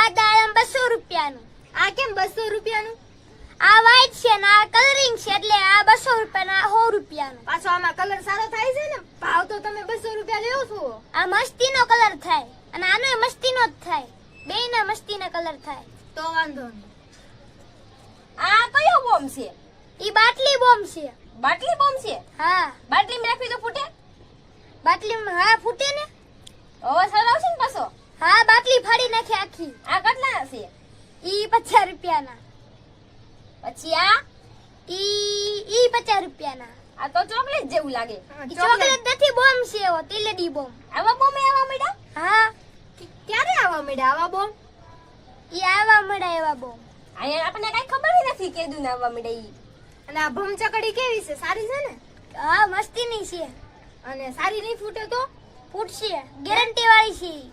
આ દાડમ 200 રૂપિયાનું. આ કેમ 200 રૂપિયાનું? આ વ્હાઈટ છે ને આ કલરિંગ છે એટલે આ 200 રૂપિયાનું, આ 100 રૂપિયાનું. પાછો આમાં કલર સારો થાય છે ને, ભાવ તો તમે 200 રૂપિયા લ્યો છો. આ મસ્તીનો કલર થાય અને આનો મસ્તીનો જ થાય, બેયના મસ્તીના કલર થાય. તો વાંધો નહીં. આ કયો બોમ્બ છે? ઈ બાટલી બોમ્બ છે. બાટલી બોમ્બ છે? હા, બાટલીમાં રાખવી તો ફૂટે? બાટલીમાં હા ફૂટે ને. અવાજ સારો આવશે ને પાછો? હા, બાટલી ફાડી નાખે આખી. આ કેટલા છે? ઈ 50 રૂપિયાના. પછી આ ઈ 50 રૂપિયાના. આ તો ચોકલેટ જેવું લાગે. ઈ ચોકલેટ નથી, બોમ્બ છે એવો, તેલડી બોમ્બ. આવા બોમ્બ આવા મળ્યા? હા, ક્યારે આવવા મળ્યા આવા બોમ્બ? ઈ આવા મળ્યા એવા બોમ્બ. અહીંયા આપણને કઈ ખબર ય નથી કેદું ને આવવા મળ્યા ઈ. અને આ ભમચકડી કેવી છે? સારી છે ને? હા, મસ્તીની છે. અને સારી નહીં ફૂટે તો? ફૂટશે, ગેરંટી વાળી છે ઈ.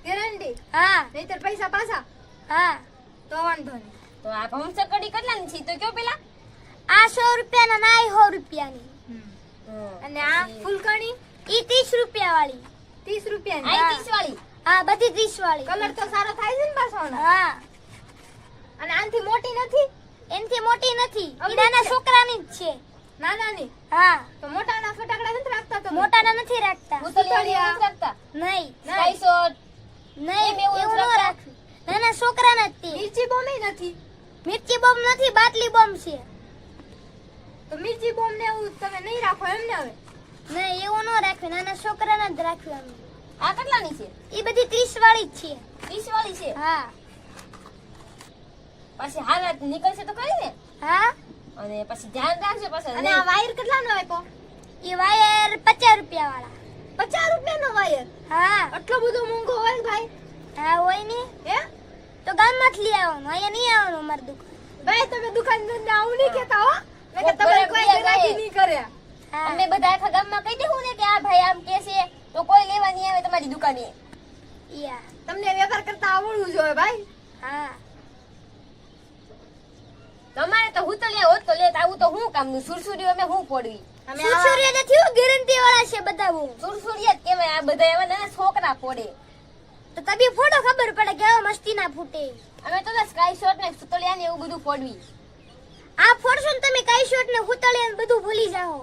ગેરંટી? હા નહીતર પૈસા પાછા? હા. તો વાંધો નહીં. તો આ ભમચકડી કેટલાની છે તો કયો પેલા? આ 100 રૂપિયાના ના 100 રૂપિયાની. અને આ ફૂલકણી ઈ 30 રૂપિયા વાળી. 30 રૂપિયાની. આ 30 વાળી. હા, બધી 30 વાળી. કલર તો સારો થાય છે ને પાછો આનો? હા, અને આનથી મોટી નથી? એનથી મોટી નથી, ઈ અમની નાના છે. છોકરાની જ છે. નાનાની? હા, તો મોટાના ફટાકડા નથી રાખતા તમે? મોટાના નથી રાખતા. ભૂતળિયા નથી રાખતા? નહીં સ્કાય શોટ નહીં, એમ એવું એવું જ ન રાખતા? રાખવું. નાના છોકરાના જ તે. મિર્ચી બોમ્બ નથી? મિર્ચી બોમ્બ નથી, બાટલી બોમ્બ છે. તો મિર્ચી બોમ્બ ને એવું તમે નહીં રાખો એમને હવે? નહીં, એવું ન રાખવું, નાના છોકરાના જ રાખવું અમે. આ કેટલાની છે? ઈ બધી 30 વાળી જ છે. 30 વાળી છે. હા પછી હાલત નીકળશે તો કરી ને. હા. અને પછી ધ્યાન રાખજો પાછળ. અને આ વાયર કેટલાનો આપ્યો? ઈ વાયર 50 રૂપિયા વાળા. 50 રૂપિયાનો વાયર? હા આટલો બધો મોંઘો હોય ભાઈ? હા, હોય ને હે તો ગામમાંથી લઈ આવવાનું, અહીંયા નહીં આવવાનું અમારી દુકાન. ભાઈ તમે દુકાનદારને આવું નહીં કહેતા હો, નકર કોક તમે બરાબર કોઈ ગયા ગરાકી જાય. નહીં કરે. હા. અમે બધા આખા ગામમાં કહી દેવું ને કે આ ભાઈ આમ કે છે તો કોઈ લેવા નહીં આવે તમારી દુકાને. યા. તમને વેપાર કરતા આવડવું જોઈએ ભાઈ. હા. તમારે તો હુતળિયા હોત તો લેત, આવું તો હું કામનું? સુરસુરીઓ અમે હું પડવી? અમે સુરસુરિયા નથી, ગેરંટી વાળા છે બધા બહુ. સુરસુરિયા જ કહેવાય. આ બધા એવા નાના છોકરા પડે. તો તબી ફોટો ખબર પડે કે આવા મસ્તી ના ફૂટે. અમે તો સ્કાય શોટ ને સુતળિયા ને એવું બધું પડવી. આ ફોડશો ને તમે કાઈ શોટ ને હુતળિયા ને બધું ભૂલી જાઓ.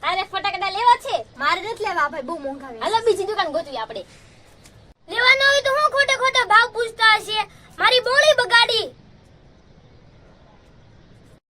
તારે ફટાકડા લેવા છે? મારે નથી લેવા ભાઈ, બહુ મોંઘા આવે. હાલો બીજી દુકાન ગોતવી આપણે.